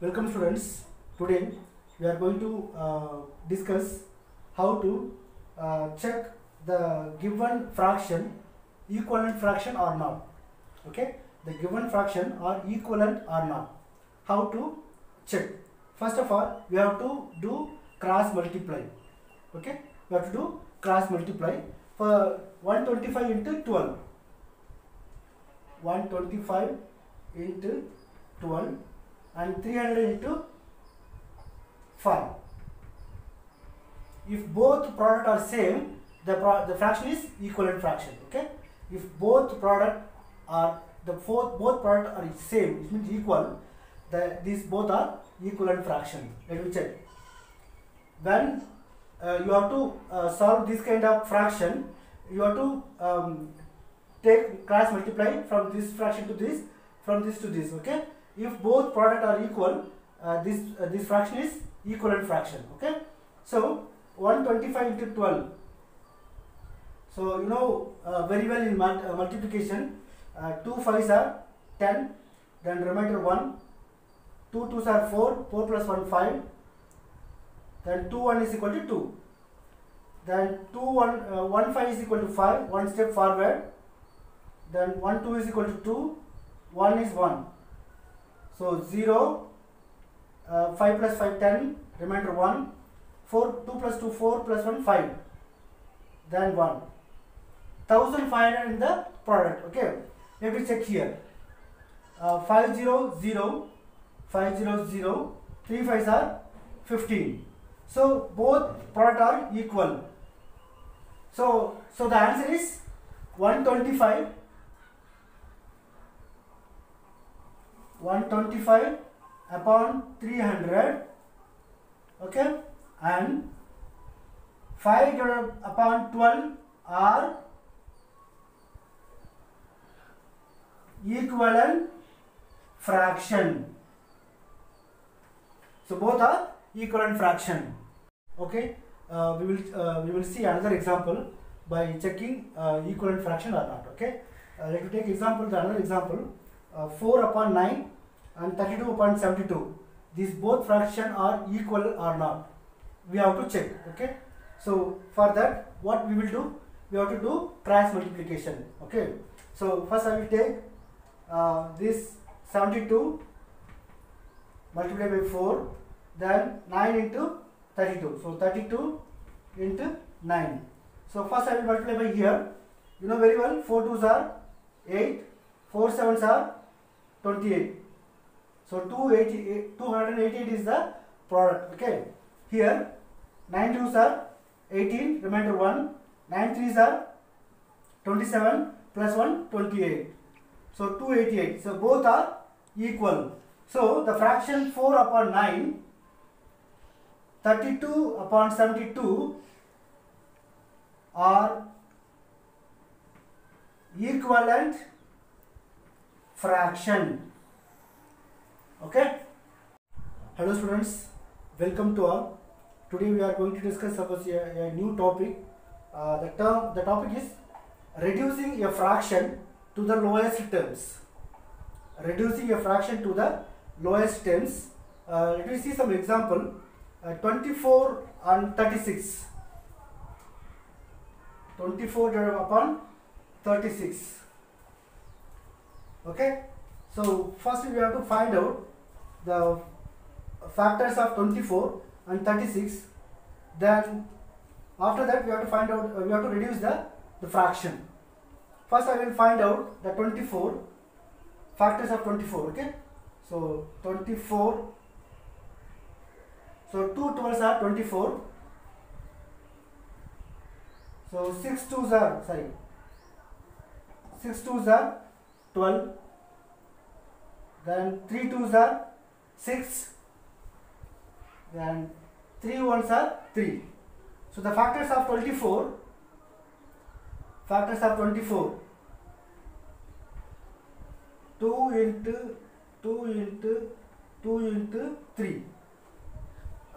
Welcome students. Today we are going to discuss how to check the given fraction equivalent fraction or not. Okay, the given fraction are equivalent or not. How to check? First of all, we have to do cross multiply. Okay, we have to do cross multiply for 125 into 12. 125 into 12 and 300 into 5. If both product are same, the fraction is equivalent fraction. Okay, if both product are both product are same, it means equal, these both are equivalent fraction. Let me check. When you have to solve this kind of fraction, you have to take cross multiply from this fraction to this, from this to this. Okay, if both product are equal, this fraction is equivalent fraction. Okay, so 125 into 12. So you know very well in multiplication, 2 5s are 10, then remainder 1, 2 2s are 4, 4 plus 1 5, then 2 1 is equal to 2, then 2 1 1 5 is equal to 5, one step forward, then 1 2 is equal to 2, 1 is 1. So 0, 5 plus 5 10, remainder 1, 4 2 plus 2 4 plus 1 5, then 1. 1500 in the product. Okay, let me check here. 5 0 0, 5 0 0, 3 5s are 15. So both product are equal. So the answer is 125 upon 300. Okay, and 5 upon 12 are equivalent fraction. So both are equivalent fraction. Okay, we will see another example by checking equivalent fraction or not. Okay, let me take another example. 4 upon 9 and 32 upon 72. These both fraction are equal or not. We have to check. Okay, so for that what we will do? We have to do cross multiplication. Okay, so first I will take this 72 multiplied by 4, then 9 into 32. So 32 into 9. So first I will multiply by here. You know very well, 4 2s are 8, 4 7s are 28. So 288 is the product. Okay, here 9 2s are 18, remainder 1, 9 3s are 27, plus 1 28. So 288. So both are equal. So the fraction 4 upon 9, 32 upon 72 are equivalent fraction. Okay. Hello students, welcome to all. Today we are going to discuss about a new topic. The topic is reducing a fraction to the lowest terms. Reducing a fraction to the lowest terms. Let me see some example. 24 and 36. 24 upon 36. Okay. So first we have to find out the factors of 24 and 36. Then after that we have to find out, we have to reduce the fraction. First I will find out the 24 factors of 24. Okay, so 24, so 2 12s are 24, so 6 2s are 12, then 3 2s are 6, then 3 1s are 3. So the factors of 24, 2 into 2 into 2 into 3.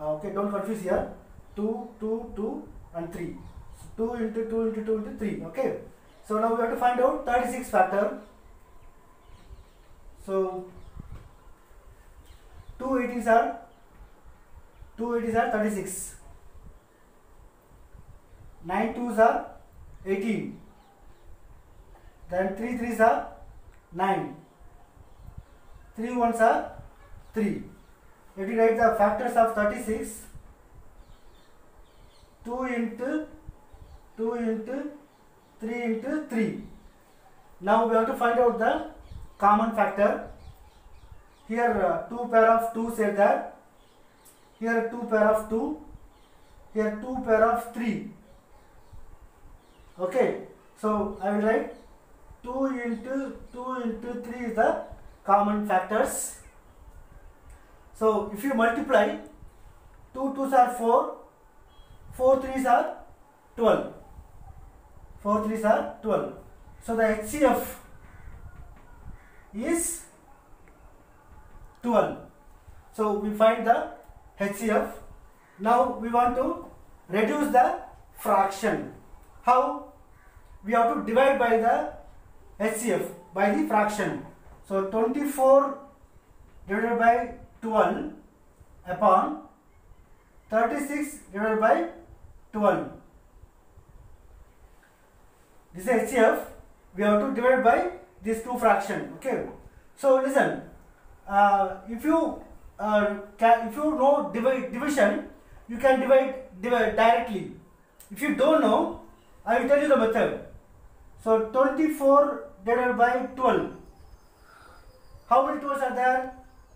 Okay, don't confuse here. 2 2 2 and 3. So 2 into 2 into 2 into 3. Okay, so now we have to find out 36 factor. So 2 18s are 36. 9 2s are 18. Then 3 3s are 9. 3 1s are 3. If you write the factors of 36, 2 into 2 into 3 into 3. Now we have to find out the common factor. Here 2 pair of 2s are there. Here 2 pair of 2. Here 2 pair of 3. Okay. So I will write 2 into 3 is the common factors. So if you multiply, 2 2s are 4. 4 3s are 12. 4 3s are 12. So the HCF is 12. So we find the HCF. Now we want to reduce the fraction. How? We have to divide by the HCF by the fraction. So 24 divided by 12 upon 36 divided by 12. This is HCF. We have to divide by these two fractions. Okay. So listen. If you know division, you can divide directly. If you don't know, I will tell you the method. So 24 divided by 12. How many 12s are there?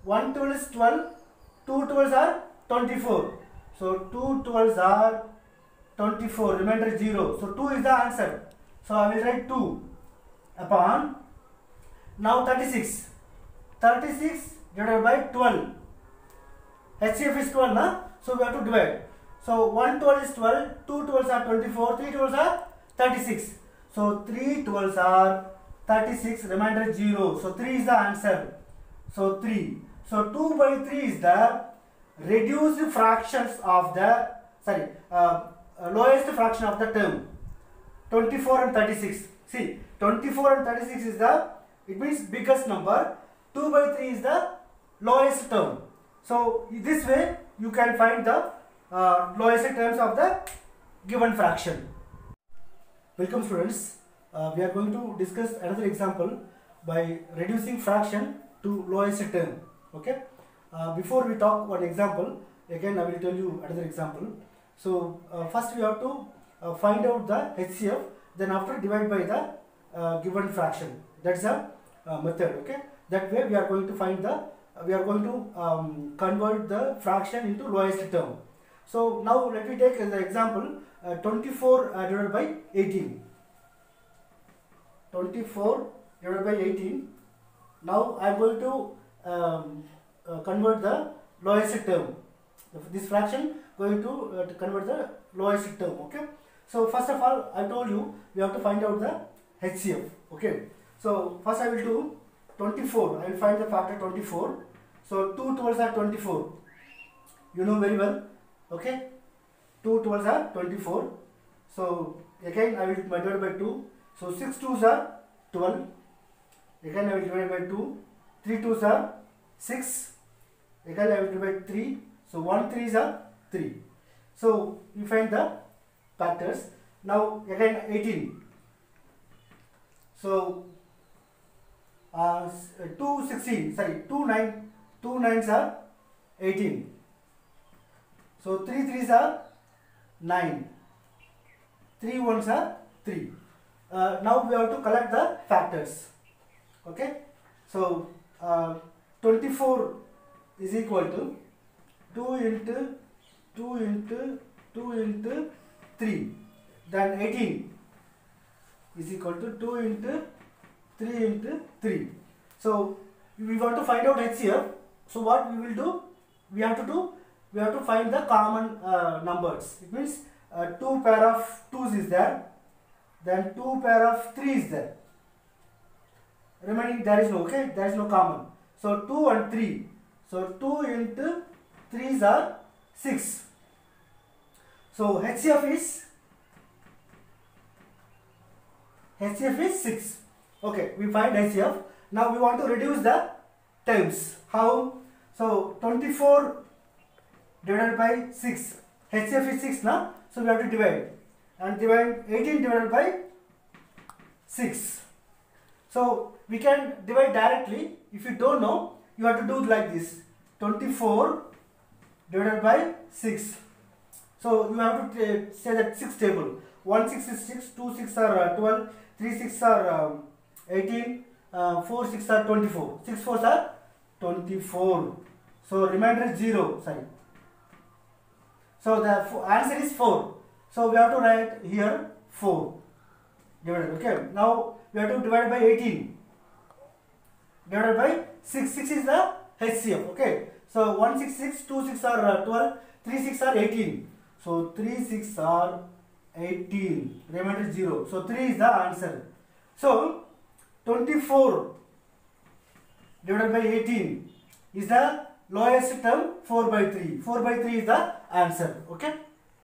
1 12 is 12. 2 12s are 24. So 2 12s are 24. Remainder 0. So 2 is the answer. So I will write 2 upon. Now 36. 36 divided by 12. HCF is 12, na? So we have to divide. So 1 12 is 12. 2 12s are 24. 3 12s are 36. So 3 12s are 36. Remainder 0. So 3 is the answer. So 3. So 2 by 3 is the reduced fractions of the lowest fraction of the term. 24 and 36. See, 24 and 36 is it means biggest number. 2 by 3 is the lowest term. So this way you can find the lowest terms of the given fraction. Welcome students. We are going to discuss another example by reducing fraction to lowest term. Okay. Before we talk one example, again I will tell you another example. So first we have to find out the HCF, then after divide by the given fraction. That's a method. Okay. That way we are going to find convert the fraction into lowest term. So now let me take as an example 24 divided by 18. 24 divided by 18. Now I am going to convert the lowest term. This fraction going to convert the lowest term. Okay. So first of all, I told you we have to find out the HCF. Okay. So first I will do 24. I will find the factor 24. So 2 12s are 24. You know very well. Okay. 2 12s are 24. So again I will divide by 2. So 6 2s are 12. Again I will divide by 2. 3 2s are 6. Again I will divide 3. So 1 3s are 3. So you find the factors. Now again 18. So 2 16. Sorry, 2 9s are 18. So 3 3s are 9. 3 1s are 3. Now we have to collect the factors. Okay. So 24 is equal to 2 into 2 into 2 into 3. Then 18 is equal to 2 into 3 into 3. So we want to find out HCF. So what we will do? We have to find the common numbers. It means 2 pair of 2s is there. Then 2 pair of 3 is there. Remaining there is no, okay, there is no common. So 2 and 3. So 2 into 3s are 6. So HCF is 6. Okay, we find HCF. Now we want to reduce the terms. How? So 24 divided by 6. HCF is 6 now. So we have to divide. And divide 18 divided by 6. So we can divide directly. If you don't know, you have to do like this. 24 divided by 6. So you have to say that 6 table. 1 6 is 6, 2 6 are 12, 3 6 are 18, 4 6 are 24, 6 4s are 24. So remainder is 0 sign. So the answer is 4. So we have to write here 4 divided. Okay. Now we have to divide by 18 divided by 6. 6 is the HCF. Okay. So 1 6 6, 2 6 are 12, 3 6 are 18. So 3 6 are 18. Remainder is 0. So 3 is the answer. So 24 divided by 18 is the lowest term. 4 by 3. 4 by 3 is the answer. Okay.